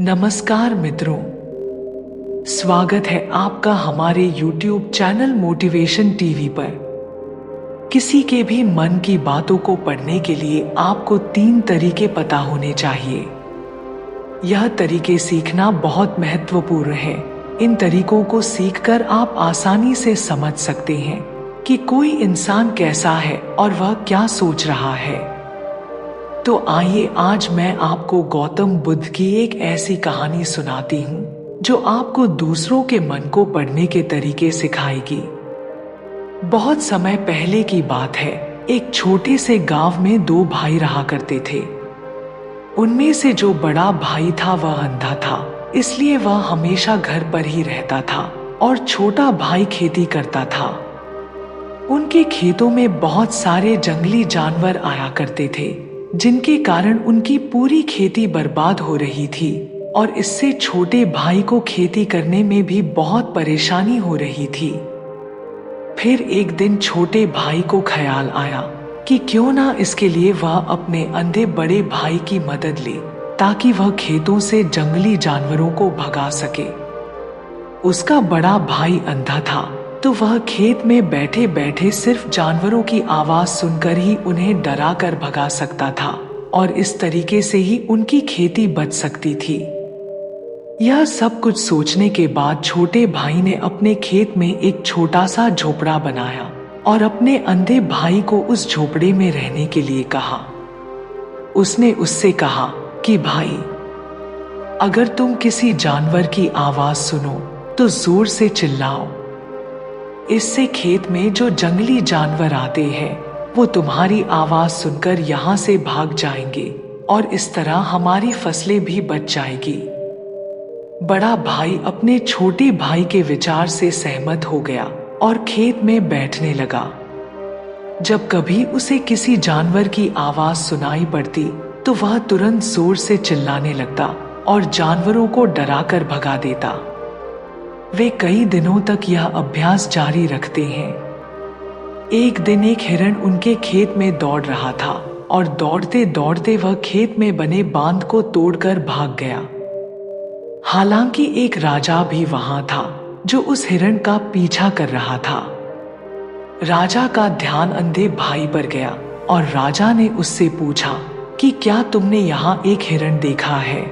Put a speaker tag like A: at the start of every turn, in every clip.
A: नमस्कार मित्रों, स्वागत है आपका हमारे YouTube चैनल मोटिवेशन टीवी पर। किसी के भी मन की बातों को पढ़ने के लिए आपको 3 तरीके पता होने चाहिए। यह तरीके सीखना बहुत महत्वपूर्ण है। इन तरीकों को सीखकर आप आसानी से समझ सकते हैं कि कोई इंसान कैसा है और वह क्या सोच रहा है। तो आइए आज मैं आपको गौतम बुद्ध की एक ऐसी कहानी सुनाती हूँ जो आपको दूसरों के मन को पढ़ने के तरीके सिखाएगी। बहुत समय पहले की बात है। एक छोटे से गांव में 2 भाई रहा करते थे। उनमें से जो बड़ा भाई था वह अंधा था, इसलिए वह हमेशा घर पर ही रहता था और छोटा भाई खेती करता था। उनके खेतों में बहुत सारे जंगली जानवर आया करते थे, जिनके कारण उनकी पूरी खेती बर्बाद हो रही थी और इससे छोटे भाई को खेती करने में भी बहुत परेशानी हो रही थी। फिर एक दिन छोटे भाई को ख्याल आया कि क्यों ना इसके लिए वह अपने अंधे बड़े भाई की मदद ले, ताकि वह खेतों से जंगली जानवरों को भगा सके। उसका बड़ा भाई अंधा था, तो वह खेत में बैठे बैठे सिर्फ जानवरों की आवाज सुनकर ही उन्हें डरा कर भगा सकता था और इस तरीके से ही उनकी खेती बच सकती थी। यह सब कुछ सोचने के बाद छोटे भाई ने अपने खेत में एक छोटा सा झोपड़ा बनाया और अपने अंधे भाई को उस झोपड़े में रहने के लिए कहा। उसने उससे कहा कि भाई, अगर तुम किसी जानवर की आवाज सुनो तो जोर से चिल्लाओ। इससे खेत में जो जंगली जानवर आते हैं वो तुम्हारी आवाज सुनकर यहाँ से भाग जाएंगे और इस तरह हमारी फसलें भी बच जाएगी। बड़ा भाई अपने छोटे भाई के विचार से सहमत हो गया और खेत में बैठने लगा। जब कभी उसे किसी जानवर की आवाज सुनाई पड़ती तो वह तुरंत जोर से चिल्लाने लगता और जानवरों को डराकर भगा देता। वे कई दिनों तक यह अभ्यास जारी रखते हैं। एक दिन एक हिरण उनके खेत में दौड़ रहा था और दौड़ते दौड़ते वह खेत में बने बांध को तोड़कर भाग गया। हालांकि एक राजा भी वहां था जो उस हिरण का पीछा कर रहा था। राजा का ध्यान अंधे भाई पर गया और राजा ने उससे पूछा कि क्या तुमने यहाँ एक हिरण देखा है?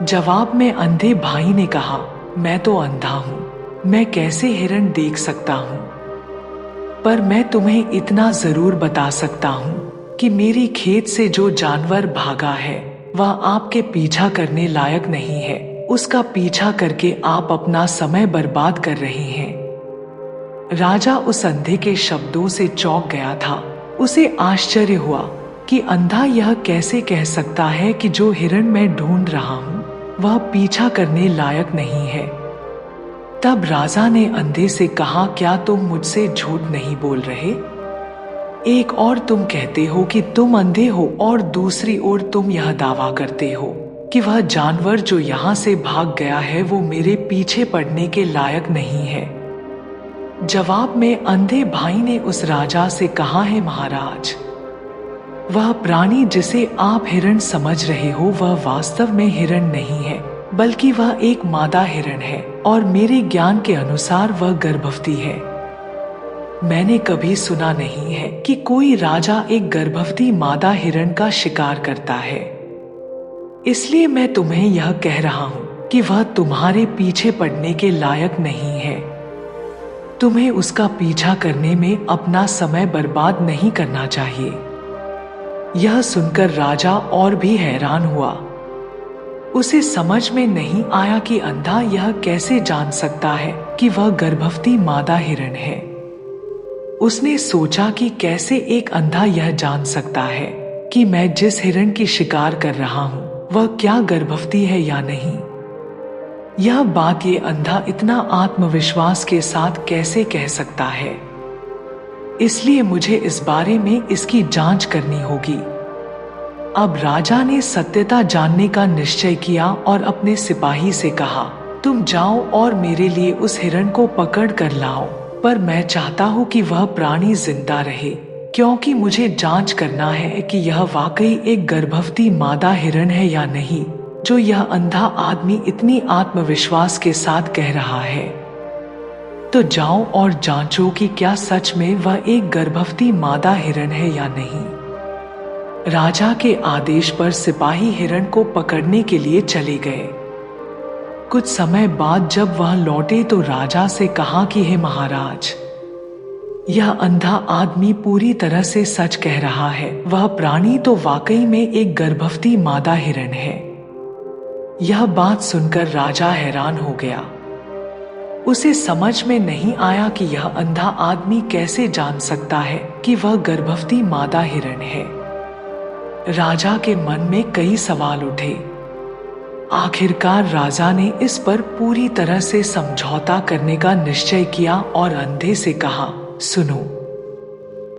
A: जवाब में अंधे भाई ने कहा, मैं तो अंधा हूं, मैं कैसे हिरण देख सकता हूं? पर मैं तुम्हें इतना जरूर बता सकता हूं कि मेरी खेत से जो जानवर भागा है वह आपके पीछा करने लायक नहीं है। उसका पीछा करके आप अपना समय बर्बाद कर रहे हैं। राजा उस अंधे के शब्दों से चौंक गया था। उसे आश्चर्य हुआ कि अंधा यह कैसे कह सकता है कि जो हिरण मैं ढूंढ रहा हूं वह पीछा करने लायक नहीं है। तब राजा ने अंधे से कहा, क्या तुम मुझसे झूठ नहीं बोल रहे? एक और तुम कहते हो कि तुम अंधे हो और दूसरी ओर तुम यह दावा करते हो कि वह जानवर जो यहाँ से भाग गया है वो मेरे पीछे पड़ने के लायक नहीं है। जवाब में अंधे भाई ने उस राजा से कहा, है महाराज, वह प्राणी जिसे आप हिरण समझ रहे हो वह वास्तव में हिरण नहीं है, बल्कि वह एक मादा हिरण है और मेरे ज्ञान के अनुसार वह गर्भवती है। मैंने कभी सुना नहीं है कि कोई राजा एक गर्भवती मादा हिरण का शिकार करता है। इसलिए मैं तुम्हें यह कह रहा हूँ कि वह तुम्हारे पीछे पड़ने के लायक नहीं है। तुम्हें उसका पीछा करने में अपना समय बर्बाद नहीं करना चाहिए। यह सुनकर राजा और भी हैरान हुआ। उसे समझ में नहीं आया कि अंधा यह कैसे जान सकता है कि वह गर्भवती मादा हिरण है। उसने सोचा कि कैसे एक अंधा यह जान सकता है कि मैं जिस हिरण की शिकार कर रहा हूँ वह क्या गर्भवती है या नहीं। यह बात ये अंधा इतना आत्मविश्वास के साथ कैसे कह सकता है? इसलिए मुझे इस बारे में इसकी जांच करनी होगी। अब राजा ने सत्यता जानने का निश्चय किया और अपने सिपाही से कहा, तुम जाओ और मेरे लिए उस हिरण को पकड़ कर लाओ, पर मैं चाहता हूँ कि वह प्राणी जिंदा रहे, क्योंकि मुझे जांच करना है कि यह वाकई एक गर्भवती मादा हिरण है या नहीं, जो यह अंधा आदमी इतनी आत्मविश्वास के साथ कह रहा है। तो जाओ और जांचो कि क्या सच में वह एक गर्भवती मादा हिरण है या नहीं। राजा के आदेश पर सिपाही हिरण को पकड़ने के लिए चले गए। कुछ समय बाद जब वह लौटे तो राजा से कहा कि हे महाराज, यह अंधा आदमी पूरी तरह से सच कह रहा है। वह प्राणी तो वाकई में एक गर्भवती मादा हिरण है। यह बात सुनकर राजा हैरान हो गया। उसे समझ में नहीं आया कि यह अंधा आदमी कैसे जान सकता है कि वह गर्भवती मादा हिरण है। राजा के मन में कई सवाल उठे। आखिरकार राजा ने इस पर पूरी तरह से समझौता करने का निश्चय किया और अंधे से कहा, सुनो,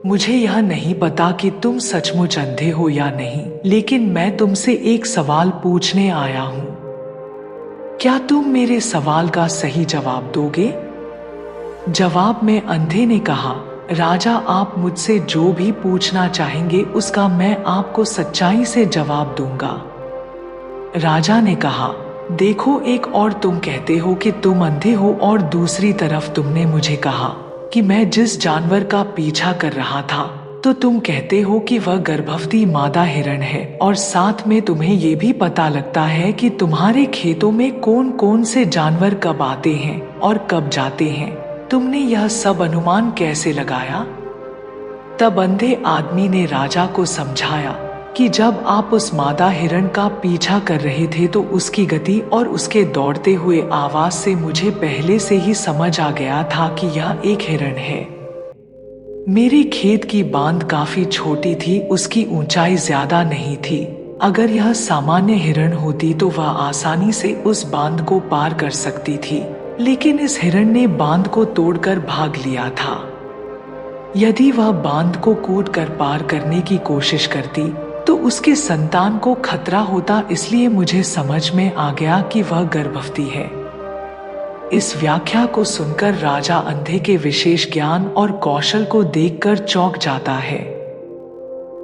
A: मुझे यह नहीं पता कि तुम सचमुच अंधे हो या नहीं, लेकिन मैं तुमसे एक सवाल पूछने आया हूं। क्या तुम मेरे सवाल का सही जवाब दोगे? जवाब में अंधे ने कहा, राजा, आप मुझसे जो भी पूछना चाहेंगे उसका मैं आपको सच्चाई से जवाब दूंगा। राजा ने कहा, देखो, एक और तुम कहते हो कि तुम अंधे हो और दूसरी तरफ तुमने मुझे कहा कि मैं जिस जानवर का पीछा कर रहा था तो तुम कहते हो कि वह गर्भवती मादा हिरण है, और साथ में तुम्हें ये भी पता लगता है कि तुम्हारे खेतों में कौन कौन से जानवर कब आते हैं और कब जाते हैं। तुमने यह सब अनुमान कैसे लगाया? तब अंधे आदमी ने राजा को समझाया कि जब आप उस मादा हिरण का पीछा कर रहे थे तो उसकी गति और उसके दौड़ते हुए आवाज से मुझे पहले से ही समझ आ गया था कि यह एक हिरण है। मेरे खेत की बांध काफी छोटी थी, उसकी ऊंचाई ज्यादा नहीं थी। अगर यह सामान्य हिरण होती तो वह आसानी से उस बांध को पार कर सकती थी, लेकिन इस हिरण ने बांध को तोड़कर भाग लिया था। यदि वह बांध को कूद कर पार करने की कोशिश करती तो उसके संतान को खतरा होता, इसलिए मुझे समझ में आ गया कि वह गर्भवती है। इस व्याख्या को सुनकर राजा अंधे के विशेष ज्ञान और कौशल को देखकर चौंक जाता है।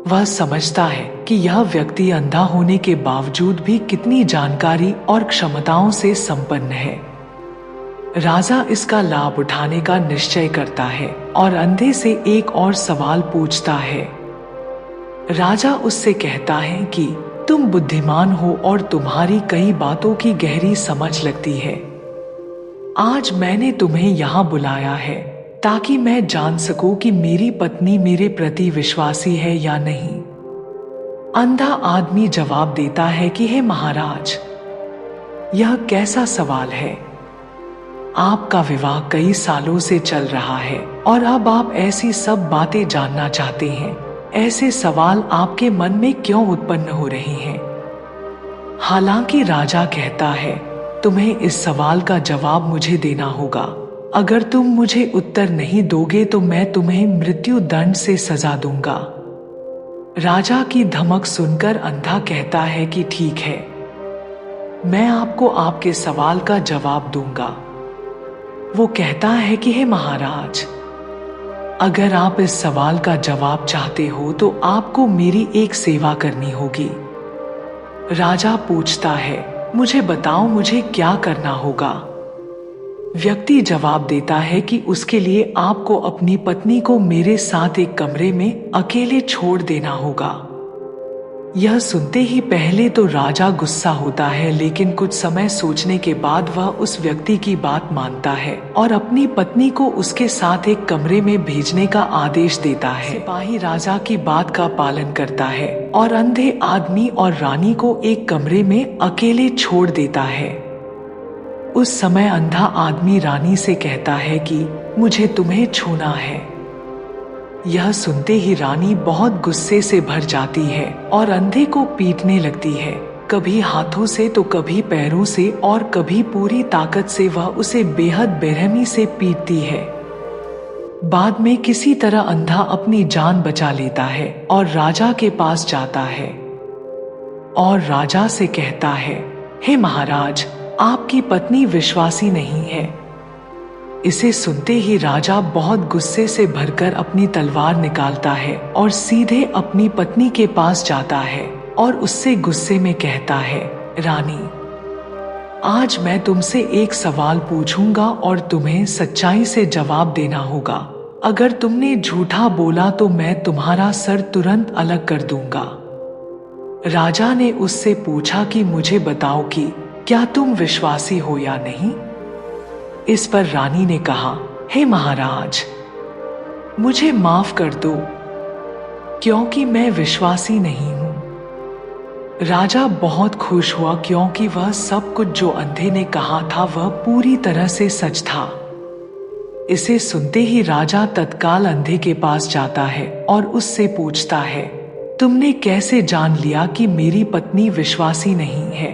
A: वह समझता है कि यह व्यक्ति अंधा होने के बावजूद भी कितनी जानकारी और क्षमताओं से संपन्न है। राजा इसका लाभ उठाने का निश्चय करता है और अंधे से एक और सवाल पूछता है। राजा उससे कहता है कि तुम बुद्धिमान हो और तुम्हारी कई बातों की गहरी समझ लगती है। आज मैंने तुम्हें यहाँ बुलाया है ताकि मैं जान सकूं कि मेरी पत्नी मेरे प्रति विश्वासी है या नहीं। अंधा आदमी जवाब देता है कि हे महाराज, यह कैसा सवाल है? आपका विवाह कई सालों से चल रहा है और अब आप ऐसी सब बातें जानना चाहते हैं। ऐसे सवाल आपके मन में क्यों उत्पन्न हो रहे हैं? हालांकि राजा कहता है, तुम्हें इस सवाल का जवाब मुझे देना होगा। अगर तुम मुझे उत्तर नहीं दोगे तो मैं तुम्हें मृत्यु दंड से सजा दूंगा। राजा की धमक सुनकर अंधा कहता है कि ठीक है, मैं आपको आपके सवाल का जवाब दूंगा। वो कहता है कि हे महाराज, अगर आप इस सवाल का जवाब चाहते हो तो आपको मेरी एक सेवा करनी होगी। राजा पूछता है, मुझे बताओ, मुझे क्या करना होगा? व्यक्ति जवाब देता है कि उसके लिए आपको अपनी पत्नी को मेरे साथ एक कमरे में अकेले छोड़ देना होगा। यह सुनते ही पहले तो राजा गुस्सा होता है, लेकिन कुछ समय सोचने के बाद वह उस व्यक्ति की बात मानता है और अपनी पत्नी को उसके साथ एक कमरे में भेजने का आदेश देता है। सिपाही राजा की बात का पालन करता है और अंधे आदमी और रानी को एक कमरे में अकेले छोड़ देता है। उस समय अंधा आदमी रानी से कहता है कि मुझे तुम्हें छूना है। यह सुनते ही रानी बहुत गुस्से से भर जाती है और अंधे को पीटने लगती है, कभी हाथों से तो कभी पैरों से और कभी पूरी ताकत से वह उसे बेहद बेरहमी से पीटती है। बाद में किसी तरह अंधा अपनी जान बचा लेता है और राजा के पास जाता है और राजा से कहता है, हे महाराज, आपकी पत्नी विश्वासी नहीं है। इसे सुनते ही राजा बहुत गुस्से से भरकर अपनी तलवार निकालता है और सीधे अपनी पत्नी के पास जाता है और उससे गुस्से में कहता है, रानी, आज मैं तुमसे एक सवाल पूछूंगा और तुम्हें सच्चाई से जवाब देना होगा। अगर तुमने झूठा बोला तो मैं तुम्हारा सर तुरंत अलग कर दूंगा। राजा ने उससे पूछा कि मुझे बताओ कि क्या तुम विश्वासी हो या नहीं। इस पर रानी ने कहा, हे महाराज, मुझे माफ कर दो क्योंकि मैं विश्वासी नहीं हूं। राजा बहुत खुश हुआ क्योंकि वह सब कुछ जो अंधे ने कहा था वह पूरी तरह से सच था। इसे सुनते ही राजा तत्काल अंधे के पास जाता है और उससे पूछता है, तुमने कैसे जान लिया कि मेरी पत्नी विश्वासी नहीं है?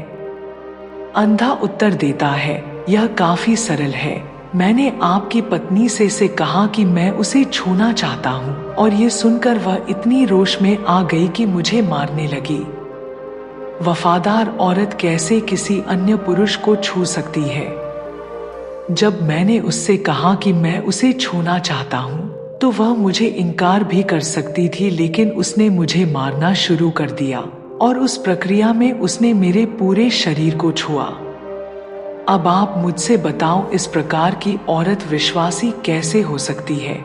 A: अंधा उत्तर देता है, यह काफी सरल है। मैंने आपकी पत्नी से कहा कि मैं उसे छूना चाहता हूँ और ये सुनकर वह इतनी रोष में आ गई कि मुझे मारने लगी। वफादार औरत कैसे किसी अन्य पुरुष को छू सकती है? जब मैंने उससे कहा कि मैं उसे छूना चाहता हूँ तो वह मुझे इनकार भी कर सकती थी, लेकिन उसने मुझे मारना शुरू कर दिया और उस प्रक्रिया में उसने मेरे पूरे शरीर को छुआ। अब आप मुझसे बताओ, इस प्रकार की औरत विश्वासी कैसे हो सकती है?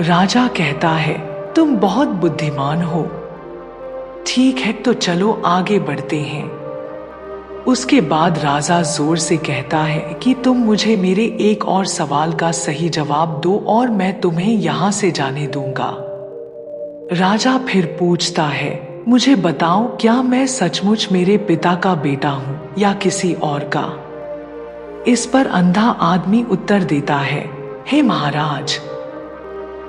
A: राजा कहता है, तुम बहुत बुद्धिमान हो। ठीक है, तो चलो आगे बढ़ते हैं। उसके बाद राजा जोर से कहता है कि तुम मुझे मेरे एक और सवाल का सही जवाब दो और मैं तुम्हें यहां से जाने दूंगा। राजा फिर पूछता है, मुझे बताओ, क्या मैं सचमुच मेरे पिता का बेटा हूं या किसी और का? इस पर अंधा आदमी उत्तर देता है, हे महाराज,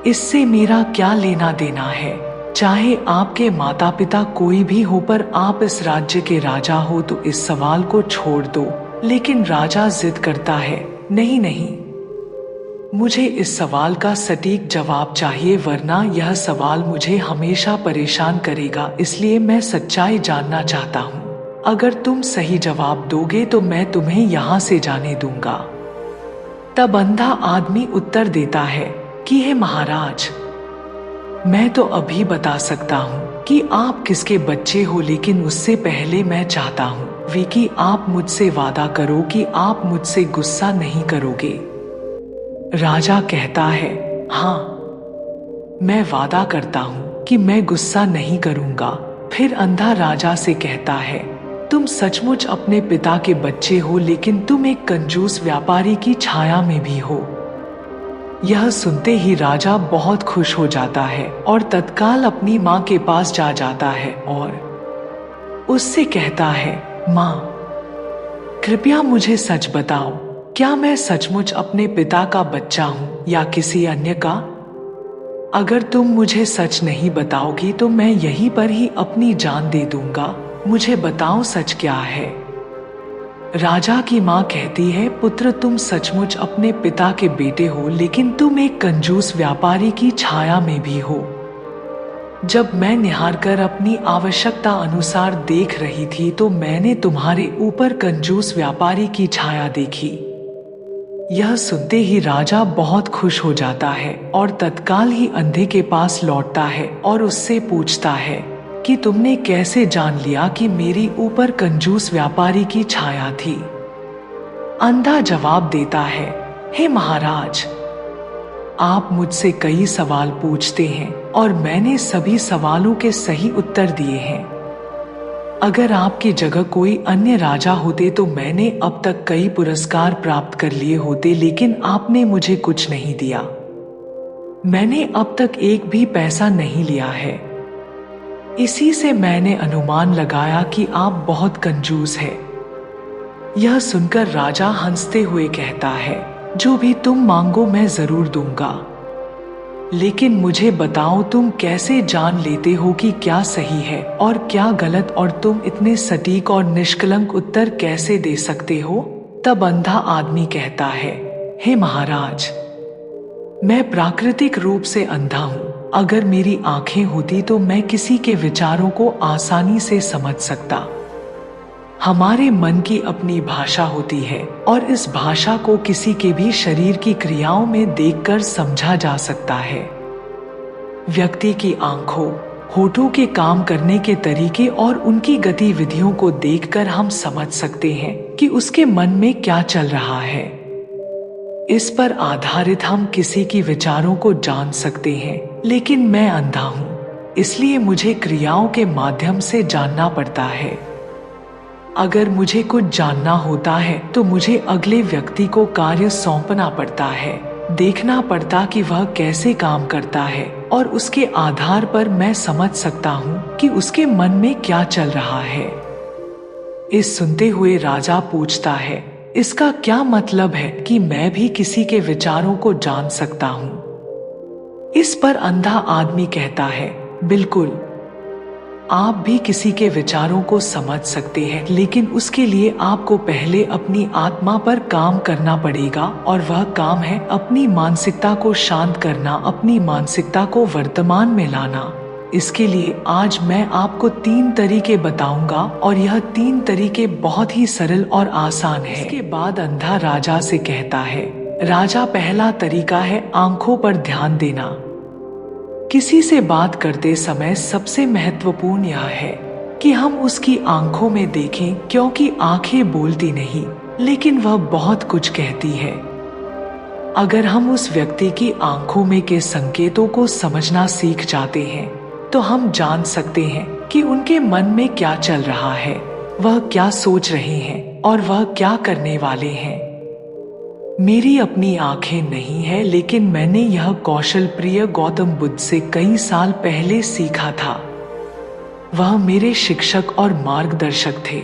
A: इससे मेरा क्या लेना देना है? चाहे आपके माता पिता कोई भी हो, पर आप इस राज्य के राजा हो, तो इस सवाल को छोड़ दो। लेकिन राजा जिद करता है, नहीं नहीं, मुझे इस सवाल का सटीक जवाब चाहिए, वरना यह सवाल मुझे हमेशा परेशान करेगा। इसलिए मैं सच्चाई जानना चाहता हूँ। अगर तुम सही जवाब दोगे तो मैं तुम्हें यहाँ से जाने दूंगा। तब अंधा आदमी उत्तर देता है कि हे महाराज, मैं तो अभी बता सकता हूँ कि आप किसके बच्चे हो, लेकिन उससे पहले मैं चाहता हूँ कि आप मुझसे वादा करो कि आप मुझसे गुस्सा नहीं करोगे। राजा कहता है, हाँ, मैं वादा करता हूँ कि मैं गुस्सा नहीं करूँगा। फिर अंधा राजा से कहता है, तुम सचमुच अपने पिता के बच्चे हो, लेकिन तुम एक कंजूस व्यापारी की छाया में भी हो। यह सुनते ही राजा बहुत खुश हो जाता है और तत्काल अपनी माँ के पास जा जाता है और उससे कहता है, माँ, कृपया मुझे सच बताओ, क्या मैं सचमुच अपने पिता का बच्चा हूँ या किसी अन्य का? अगर तुम मुझे सच नहीं बताओगी तो मैं यहीं पर ही अपनी जान दे दूंगा। मुझे बताओ, सच क्या है? राजा की माँ कहती है, पुत्र, तुम सचमुच अपने पिता के बेटे हो, लेकिन तुम एक कंजूस व्यापारी की छाया में भी हो। जब मैं निहार कर अपनी आवश्यकता अनुसार देख रही थी तो मैंने तुम्हारे ऊपर कंजूस व्यापारी की छाया देखी। यह सुनते ही राजा बहुत खुश हो जाता है और तत्काल ही अंधे के पास लौटता है और उससे पूछता है कि तुमने कैसे जान लिया कि मेरी ऊपर कंजूस व्यापारी की छाया थी? अंधा जवाब देता है, हे महाराज, आप मुझसे कई सवाल पूछते हैं और मैंने सभी सवालों के सही उत्तर दिए हैं। अगर आपकी जगह कोई अन्य राजा होते तो मैंने अब तक कई पुरस्कार प्राप्त कर लिए होते, लेकिन आपने मुझे कुछ नहीं दिया। मैंने अब तक एक भी पैसा नहीं लिया है। इसी से मैंने अनुमान लगाया कि आप बहुत कंजूस हैं। यह सुनकर राजा हंसते हुए कहता है, जो भी तुम मांगो मैं जरूर दूंगा, लेकिन मुझे बताओ, तुम कैसे जान लेते हो कि क्या सही है और क्या गलत, और तुम इतने सटीक और निष्कलंक उत्तर कैसे दे सकते हो? तब अंधा आदमी कहता है, हे महाराज, मैं प्राकृतिक रूप से अंधा हूँ। अगर मेरी आंखें होती तो मैं किसी के विचारों को आसानी से समझ सकता। हमारे मन की अपनी भाषा होती है और इस भाषा को किसी के भी शरीर की क्रियाओं में देखकर समझा जा सकता है। व्यक्ति की आंखों, होठों के काम करने के तरीके और उनकी गतिविधियों को देखकर हम समझ सकते हैं कि उसके मन में क्या चल रहा है। इस पर आधारित हम किसी की विचारों को जान सकते हैं, लेकिन मैं अंधा हूँ, इसलिए मुझे क्रियाओं के माध्यम से जानना पड़ता है। अगर मुझे कुछ जानना होता है तो मुझे अगले व्यक्ति को कार्य सौंपना पड़ता है, देखना पड़ता कि वह कैसे काम करता है, और उसके आधार पर मैं समझ सकता हूँ कि उसके मन में क्या चल रहा है। इस सुनते हुए राजा पूछता है, इसका क्या मतलब है कि मैं भी किसी के विचारों को जान सकता हूँ? इस पर अंधा आदमी कहता है, बिल्कुल, आप भी किसी के विचारों को समझ सकते हैं, लेकिन उसके लिए आपको पहले अपनी आत्मा पर काम करना पड़ेगा, और वह काम है अपनी मानसिकता को शांत करना, अपनी मानसिकता को वर्तमान में लाना। इसके लिए आज मैं आपको 3 तरीके बताऊंगा, और यह 3 तरीके बहुत ही सरल और आसान है। इसके बाद अंधा राजा से कहता है, राजा, पहला तरीका है आंखों पर ध्यान देना। किसी से बात करते समय सबसे महत्वपूर्ण यह है कि हम उसकी आंखों में देखें, क्योंकि आंखें बोलती नहीं, लेकिन वह बहुत कुछ कहती है। अगर हम उस व्यक्ति की आंखों में के संकेतों को समझना सीख जाते हैं, तो हम जान सकते हैं कि उनके मन में क्या चल रहा है, वह क्या सोच रहे हैं और वह क्या करने वाले हैं। मेरी अपनी आंखें नहीं है, लेकिन मैंने यह कौशल प्रिय गौतम बुद्ध से कई साल पहले सीखा था। वह मेरे शिक्षक और मार्गदर्शक थे।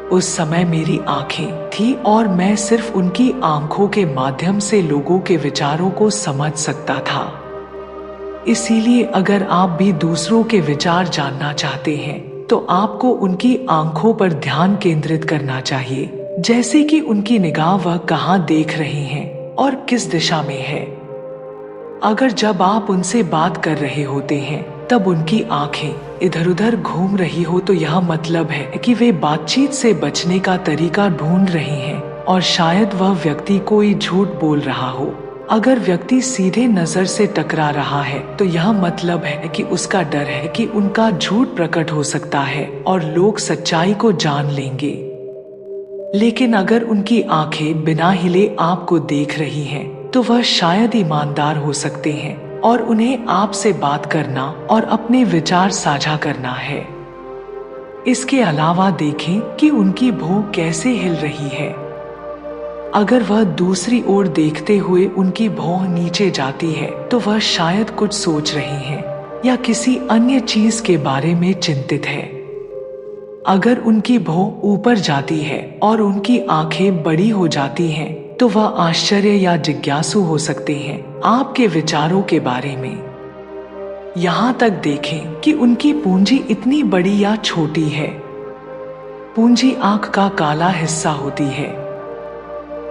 A: उस समय मेरी आंखें थी और मैं सिर्फ उनकी आंखों के माध्यम से लोगों के विचारों को समझ सकता था। इसीलिए अगर आप भी दूसरों के विचार जानना चाहते हैं, तो आपको उनकी आंखों पर ध्यान केंद्रित करना चाहिए, जैसे कि उनकी निगाह वह कहाँ देख रहे हैं और किस दिशा में है। अगर जब आप उनसे बात कर रहे होते हैं तब उनकी आंखें इधर उधर घूम रही हो, तो यह मतलब है कि वे बातचीत से बचने का तरीका ढूंढ रहे हैं, और शायद वह व्यक्ति कोई झूठ बोल रहा हो। अगर व्यक्ति सीधे नजर से टकरा रहा है, तो यह मतलब है कि उसका डर है कि उनका झूठ प्रकट हो सकता है और लोग सच्चाई को जान लेंगे। लेकिन अगर उनकी आंखें बिना हिले आपको देख रही हैं, तो वह शायद ईमानदार हो सकते हैं और उन्हें आपसे बात करना और अपने विचार साझा करना है। इसके अलावा देखें कि उनकी भौं कैसे हिल रही है। अगर वह दूसरी ओर देखते हुए उनकी भौं नीचे जाती है, तो वह शायद कुछ सोच रहे हैं या किसी अन्य चीज के बारे में चिंतित है। अगर उनकी भौं ऊपर जाती है और उनकी आंखें बड़ी हो जाती हैं, तो वह आश्चर्य या जिज्ञासु हो सकते हैं आपके विचारों के बारे में। यहाँ तक देखें कि उनकी पूंजी इतनी बड़ी या छोटी है। पूंजी आंख का काला हिस्सा होती है।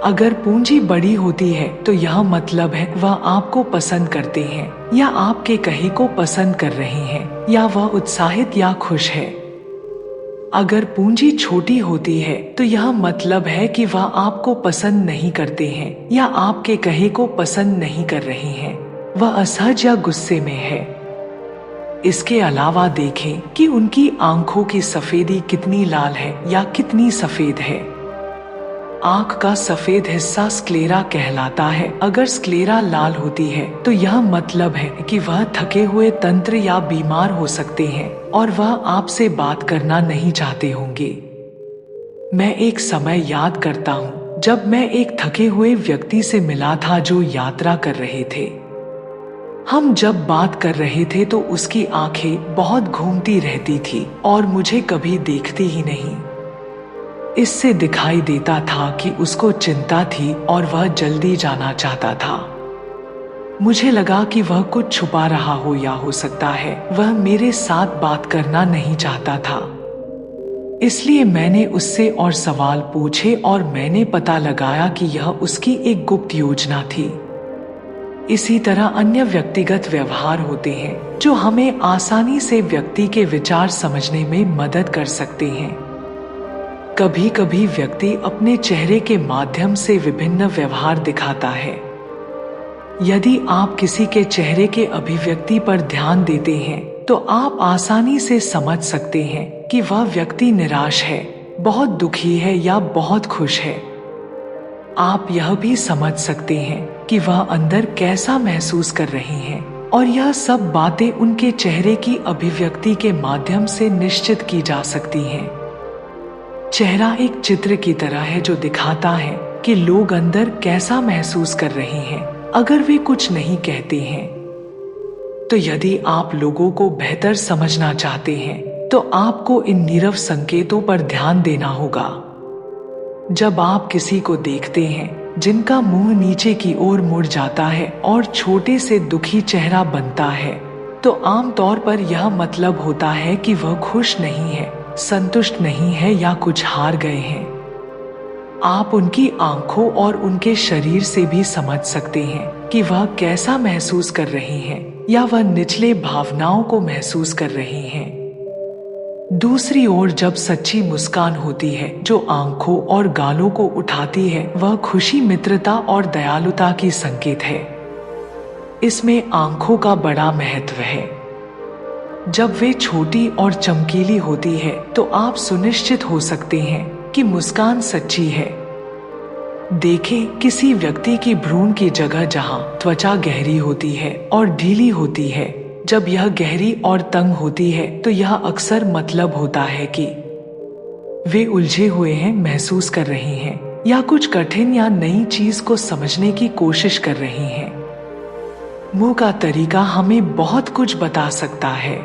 A: अगर पूंजी बड़ी होती है, तो यह मतलब है वह आपको पसंद करते हैं या आपके कहे को पसंद कर रहे हैं, या वह उत्साहित या खुश है। अगर पूंजी छोटी होती है, तो यह मतलब है कि वह आपको पसंद नहीं करते हैं या आपके कहे को पसंद नहीं कर रहे हैं, वह असहज या गुस्से में है। इसके अलावा देखें कि उनकी आंखों की सफेदी कितनी लाल है या कितनी सफेद है। आंख का सफेद हिस्सा स्क्लेरा कहलाता है। अगर स्क्लेरा लाल होती है, तो यह मतलब है कि वह थके हुए तंत्र या बीमार हो सकते हैं और वह आपसे बात करना नहीं चाहते होंगे। मैं एक समय याद करता हूँ जब मैं एक थके हुए व्यक्ति से मिला था जो यात्रा कर रहे थे। हम जब बात कर रहे थे तो उसकी आंखें बहुत घूमती रहती थी और मुझे कभी देखती ही नहीं। इससे दिखाई देता था कि उसको चिंता थी और वह जल्दी जाना चाहता था। मुझे लगा कि वह कुछ छुपा रहा हो, या हो सकता है वह मेरे साथ बात करना नहीं चाहता था। इसलिए मैंने उससे और सवाल पूछे और मैंने पता लगाया कि यह उसकी एक गुप्त योजना थी। इसी तरह अन्य व्यक्तिगत व्यवहार होते हैं जो हमें आसानी से व्यक्ति के विचार समझने में मदद कर सकते हैं। कभी कभी व्यक्ति अपने चेहरे के माध्यम से विभिन्न व्यवहार दिखाता है। यदि आप किसी के चेहरे के अभिव्यक्ति पर ध्यान देते हैं, तो आप आसानी से समझ सकते हैं कि वह व्यक्ति निराश है, बहुत दुखी है या बहुत खुश है। आप यह भी समझ सकते हैं कि वह अंदर कैसा महसूस कर रही हैं, और यह सब बातें उनके चेहरे की अभिव्यक्ति के माध्यम से निश्चित की जा सकती हैं। चेहरा एक चित्र की तरह है जो दिखाता है कि लोग अंदर कैसा महसूस कर रहे हैं अगर वे कुछ नहीं कहते हैं। तो यदि आप लोगों को बेहतर समझना चाहते हैं तो आपको इन नीरव संकेतों पर ध्यान देना होगा। जब आप किसी को देखते हैं जिनका मुंह नीचे की ओर मुड़ जाता है और छोटे से दुखी चेहरा बनता है, तो आमतौर पर यह मतलब होता है कि वह खुश नहीं है, संतुष्ट नहीं है या कुछ हार गए हैं। आप उनकी आंखों और उनके शरीर से भी समझ सकते हैं कि वह कैसा महसूस कर रही हैं या वह निचले भावनाओं को महसूस कर रही हैं। दूसरी ओर जब सच्ची मुस्कान होती है जो आंखों और गालों को उठाती है, वह खुशी, मित्रता और दयालुता की संकेत है। इसमें आंखों का बड़ा महत्व है। जब वे छोटी और चमकीली होती है तो आप सुनिश्चित हो सकते हैं कि मुस्कान सच्ची है। देखें, किसी व्यक्ति की भ्रूण की जगह जहां त्वचा गहरी होती है और ढीली होती है, जब यह गहरी और तंग होती है तो यह अक्सर मतलब होता है कि वे उलझे हुए हैं, महसूस कर रही हैं या कुछ कठिन या नई चीज को समझने की कोशिश कर रही हैं। मुंह का तरीका हमें बहुत कुछ बता सकता है।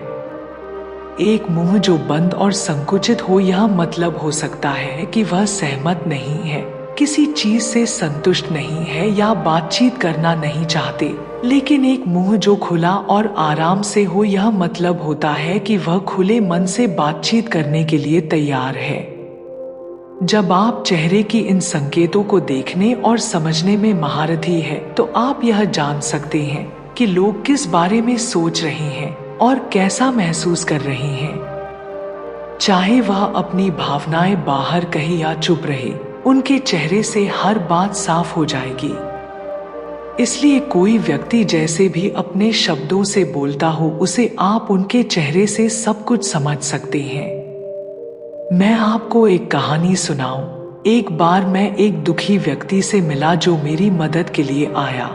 A: एक मुंह जो बंद और संकुचित हो, यह मतलब हो सकता है कि वह सहमत नहीं है, किसी चीज से संतुष्ट नहीं है या बातचीत करना नहीं चाहते। लेकिन एक मुंह जो खुला और आराम से हो, यह मतलब होता है कि वह खुले मन से बातचीत करने के लिए तैयार है। जब आप चेहरे की इन संकेतों को देखने और समझने में महारथी है तो आप यह जान सकते हैं कि लोग किस बारे में सोच रहे हैं और कैसा महसूस कर रहे हैं। चाहे वह अपनी भावनाएं बाहर कहे या चुप रहे, उनके चेहरे से हर बात साफ हो जाएगी। इसलिए कोई व्यक्ति जैसे भी अपने शब्दों से बोलता हो, उसे आप उनके चेहरे से सब कुछ समझ सकते हैं। मैं आपको एक कहानी सुनाऊं। एक बार मैं एक दुखी व्यक्ति से मिला जो मेरी मदद के लिए आया,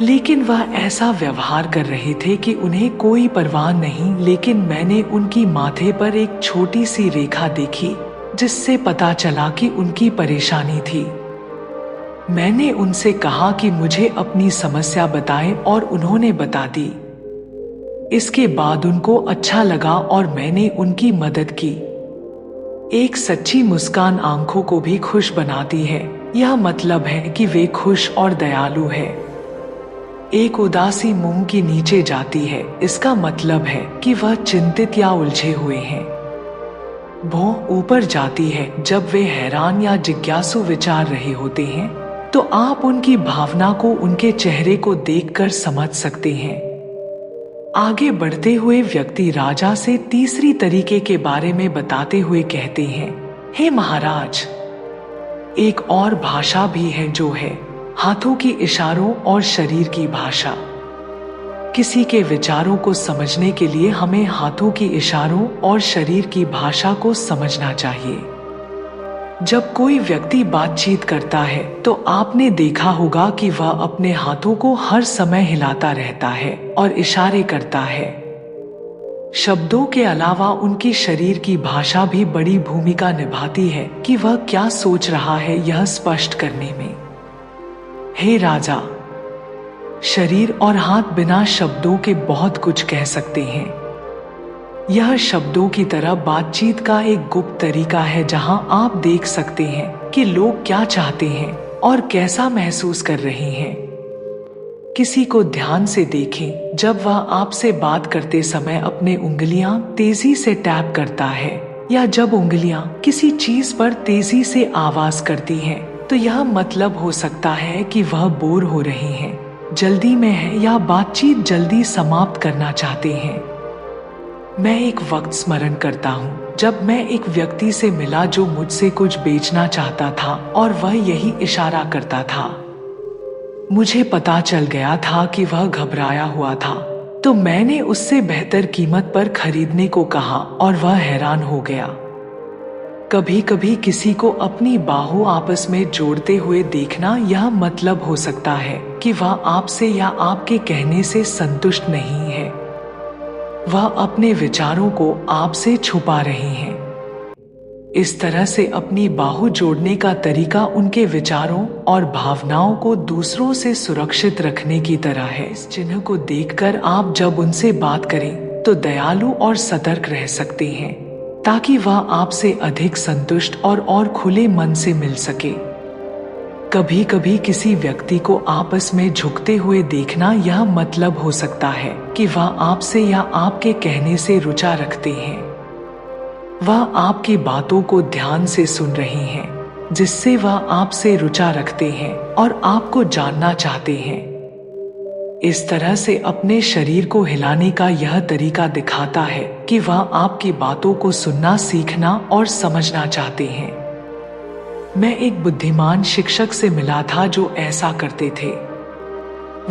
A: लेकिन वह ऐसा व्यवहार कर रहे थे कि उन्हें कोई परवाह नहीं। लेकिन मैंने उनकी माथे पर एक छोटी सी रेखा देखी जिससे पता चला कि उनकी परेशानी थी। मैंने उनसे कहा कि मुझे अपनी समस्या बताएं और उन्होंने बता दी। इसके बाद उनको अच्छा लगा और मैंने उनकी मदद की। एक सच्ची मुस्कान आंखों को भी खुश बनाती है। यह मतलब है कि वे खुश और दयालु है। एक उदासी मुंह के नीचे जाती है, इसका मतलब है कि वह चिंतित या उलझे हुए हैं। भौं ऊपर जाती है जब वे हैरान या जिज्ञासु विचार रहे होते हैं, तो आप उनकी भावना को उनके चेहरे को देखकर समझ सकते हैं। आगे बढ़ते हुए व्यक्ति राजा से तीसरी तरीके के बारे में बताते हुए कहते हैं, हे महाराज, एक और भाषा भी है जो है हाथों की इशारों और शरीर की भाषा। किसी के विचारों को समझने के लिए हमें हाथों की इशारों और शरीर की भाषा को समझना चाहिए। जब कोई व्यक्ति बातचीत करता है तो आपने देखा होगा कि वह अपने हाथों को हर समय हिलाता रहता है और इशारे करता है। शब्दों के अलावा उनकी शरीर की भाषा भी बड़ी भूमिका निभाती है कि वह क्या सोच रहा है, यह स्पष्ट करने में। हे राजा, शरीर और हाथ बिना शब्दों के बहुत कुछ कह सकते हैं। यह शब्दों की तरह बातचीत का एक गुप्त तरीका है जहां आप देख सकते हैं कि लोग क्या चाहते हैं और कैसा महसूस कर रहे हैं। किसी को ध्यान से देखें जब वह आपसे बात करते समय अपने उंगलियां तेजी से टैप करता है, या जब उंगलियां किसी चीज पर तेजी से आवाज करती हैं, तो यह मतलब हो सकता है कि वह बोर हो रहे हैं, जल्दी में है या बातचीत जल्दी समाप्त करना चाहते हैं। मैं एक वक्त स्मरण करता हूँ जब मैं एक व्यक्ति से मिला जो मुझसे कुछ बेचना चाहता था और वह यही इशारा करता था। मुझे पता चल गया था कि वह घबराया हुआ था, तो मैंने उससे बेहतर कीमत पर खरीदने को कहा और वह हैरान हो गया। कभी कभी किसी को अपनी बाहों आपस में जोड़ते हुए देखना यह मतलब हो सकता है कि वह आपसे या आपके कहने से संतुष्ट नहीं है। वह अपने विचारों को आपसे छुपा रहे हैं। इस तरह से अपनी बाहु जोड़ने का तरीका उनके विचारों और भावनाओं को दूसरों से सुरक्षित रखने की तरह है। इस चिन्ह को देखकर आप जब उनसे बात करें तो दयालु और सतर्क रह सकते हैं, ताकि वह आपसे अधिक संतुष्ट और खुले मन से मिल सके। कभी कभी किसी व्यक्ति को आपस में झुकते हुए देखना यह मतलब हो सकता है कि वह आपसे या आपके कहने से रुचि रखते हैं। वह आपकी बातों को ध्यान से सुन रहे हैं, जिससे वह आपसे रुचि रखते हैं और आपको जानना चाहते हैं। इस तरह से अपने शरीर को हिलाने का यह तरीका दिखाता है कि वह आपकी बातों को सुनना, सीखना और समझना चाहते हैं। मैं एक बुद्धिमान शिक्षक से मिला था जो ऐसा करते थे।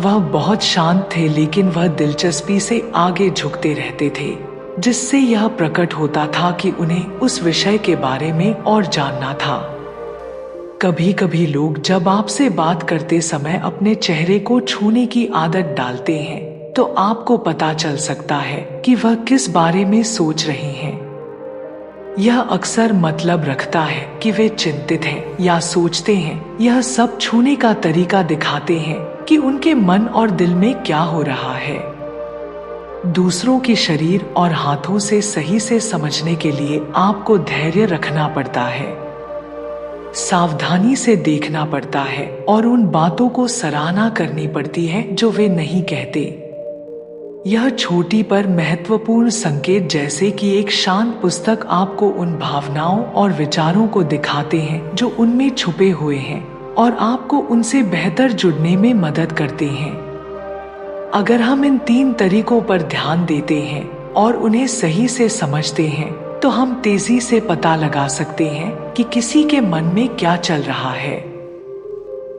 A: वह बहुत शांत थे, लेकिन वह दिलचस्पी से आगे झुकते रहते थे, जिससे यह प्रकट होता था कि उन्हें उस विषय के बारे में और जानना था। कभी कभी लोग जब आपसे बात करते समय अपने चेहरे को छूने की आदत डालते हैं, तो आपको पता चल सकता है कि वह किस बारे में सोच रहे हैं। यह अक्सर मतलब रखता है कि वे चिंतित हैं या सोचते हैं। यह सब छूने का तरीका दिखाते हैं कि उनके मन और दिल में क्या हो रहा है। दूसरों के शरीर और हाथों से सही से समझने के लिए आपको धैर्य रखना पड़ता है, सावधानी से देखना पड़ता है और उन बातों को सराहना करनी पड़ती है जो वे नहीं कहते। यह छोटी पर महत्वपूर्ण संकेत, जैसे कि एक शांत पुस्तक, आपको उन भावनाओं और विचारों को दिखाते हैं जो उनमें छुपे हुए हैं और आपको उनसे बेहतर जुड़ने में मदद करते हैं। अगर हम इन 3 तरीकों पर ध्यान देते हैं और उन्हें सही से समझते हैं, तो हम तेजी से पता लगा सकते हैं कि किसी के मन में क्या चल रहा है।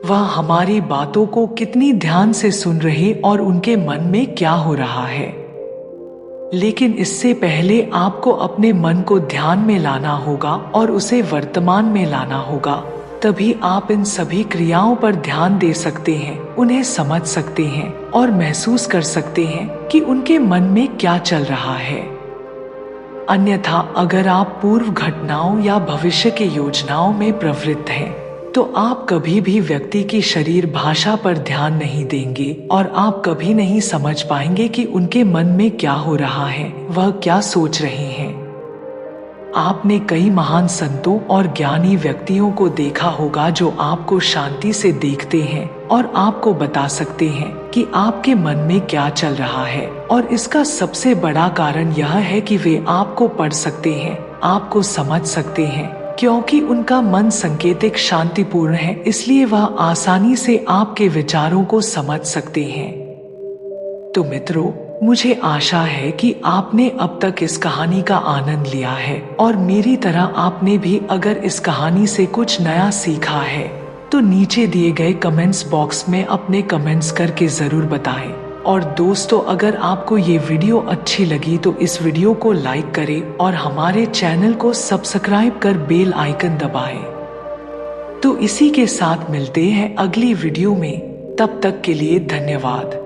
A: वह हमारी बातों को कितनी ध्यान से सुन रहे और उनके मन में क्या हो रहा है। लेकिन इससे पहले आपको अपने मन को ध्यान में लाना होगा और उसे वर्तमान में लाना होगा। तभी आप इन सभी क्रियाओं पर ध्यान दे सकते हैं, उन्हें समझ सकते हैं और महसूस कर सकते हैं कि उनके मन में क्या चल रहा है। अन्यथा अगर आप पूर्व घटनाओं या भविष्य की योजनाओं में प्रवृत्त हैं, तो आप कभी भी व्यक्ति की शरीर भाषा पर ध्यान नहीं देंगे और आप कभी नहीं समझ पाएंगे कि उनके मन में क्या हो रहा है, वह क्या सोच रहे हैं। आपने कई महान संतों और ज्ञानी व्यक्तियों को देखा होगा जो आपको शांति से देखते हैं और आपको बता सकते हैं कि आपके मन में क्या चल रहा है। और इसका सबसे बड़ा कारण यह है कि वे आपको पढ़ सकते हैं, आपको समझ सकते हैं, क्योंकि उनका मन संकेतिक शांतिपूर्ण है, इसलिए वह आसानी से आपके विचारों को समझ सकते हैं। तो मित्रों, मुझे आशा है कि आपने अब तक इस कहानी का आनंद लिया है और मेरी तरह आपने भी अगर इस कहानी से कुछ नया सीखा है, तो नीचे दिए गए कमेंट्स बॉक्स में अपने कमेंट्स करके जरूर बताएं। और दोस्तों, अगर आपको ये वीडियो अच्छी लगी तो इस वीडियो को लाइक करें और हमारे चैनल को सब्सक्राइब कर बेल आइकन दबाएं। तो इसी के साथ मिलते हैं अगली वीडियो में। तब तक के लिए धन्यवाद।